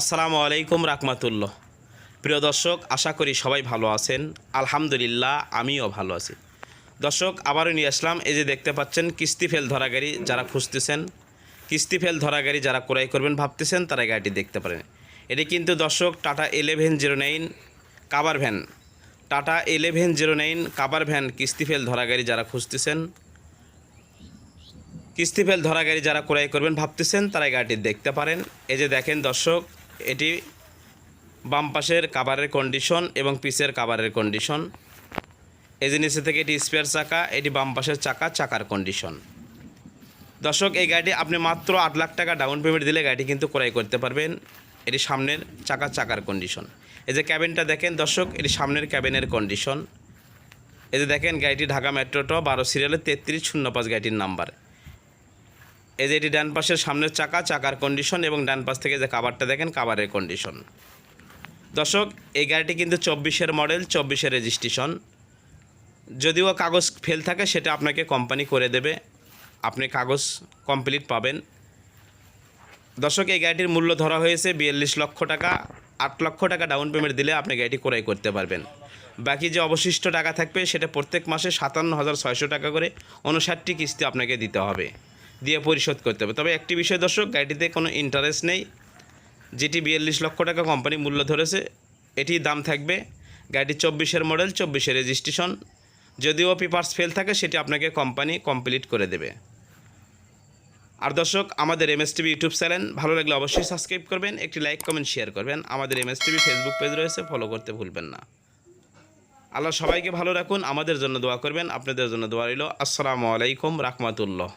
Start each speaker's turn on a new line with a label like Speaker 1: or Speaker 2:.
Speaker 1: আসসালামু আলাইকুম রাহমাতুল্লাহ। প্রিয় দর্শক, আশা করি সবাই ভালো আছেন। আলহামদুলিল্লাহ, আমিও ভালো আছি। দর্শক, আবারও নিয়ে আসলাম, এই যে দেখতে পাচ্ছেন কিস্তি ফেল ধরা গাড়ি। যারা খুঁজতেছেন, কিস্তি ফেল ধরা গাড়ি যারা ক্রয় করবেন ভাবতেছেন, তারা গাড়িটি দেখতে পারেন। এটি কিন্তু দর্শক tata 1109 cover van. Tata 1109 cover van কিস্তি ফেল ধরা গাড়ি যারা খুঁজতেছেন, কিস্তি ফেল ধরা গাড়ি যারা ক্রয় করবেন ভাবতেছেন, তারা গাড়িটি দেখতে পারেন। এই যে দেখেন দর্শক, এটি বাম পাশের কাভারের কন্ডিশন এবং পিছের কাভারের কন্ডিশন। এই যে নিচে থেকে এটি স্পেয়ার চাকা, এটি বাম পাশের চাকার কন্ডিশন। দর্শক, এই গাড়িটি আপনি মাত্র 8 লাখ টাকা ডাউন পেমেন্ট দিলে গাড়িটি কিন্তু ক্রয় করতে পারবেন। এটি সামনের চাকার কন্ডিশন। এই যে ক্যাবিনটা দেখেন দর্শক, এটি সামনের ক্যাবিনের কন্ডিশন। এই যে দেখেন গাড়িটি ঢাকা মেট্রো 12 সিরিয়ালের 3305 গাড়িটির নাম্বার। এই যে এটি ডান পাশের সামনের চাকার কন্ডিশন এবং ডান পাশ থেকে যে কাভারটা দেখেন, কাভারের কন্ডিশন। দর্শক, এই গাড়িটি কিন্তু 24-এর মডেল, 24-এর রেজিস্ট্রেশন। যদিও কাগজ ফেল থাকে সেটা আপনাকে কোম্পানি করে দেবে, আপনি কাগজ কমপ্লিট পাবেন। দর্শক, এই গাড়িটির মূল্য ধরা হয়েছে 42 লক্ষ টাকা। 8 লক্ষ টাকা ডাউন পেমেন্ট দিলে আপনি গাড়িটি ক্রয় করতে পারবেন। বাকি যে অবশিষ্ট টাকা থাকবে সেটা প্রত্যেক মাসে 57,600 টাকা করে 59টি কিস্তি আপনাকে দিতে হবে, দিয়ে পরিশোধ করতে হবে। তবে একটি বিষয় দর্শক, গাড়িটিতে কোনো ইন্টারেস্ট নেই। যেটি 42 লক্ষ টাকা কোম্পানি মূল্য ধরেছে, এটি দাম থাকবে। গাড়িটি 24-এর মডেল, 24-এর রেজিস্ট্রেশন। যদিও পেপারস ফেল থাকে সেটি আপনাকে কোম্পানি কমপ্লিট করে দেবে। আর দর্শক, আমাদের MSTV ইউটিউব চ্যানেল ভালো লাগলে অবশ্যই সাবস্ক্রাইব করবেন, একটি লাইক কমেন্ট শেয়ার করবেন। আমাদের MSTV ফেসবুক পেজ রয়েছে, ফলো করতে ভুলবেন না। আল্লাহ সবাইকে ভালো রাখুন, আমাদের জন্য দোয়া করবেন, আপনাদের জন্য দোয়া রইল। আসসালামু আলাইকুম রাহমাতুল্লাহ।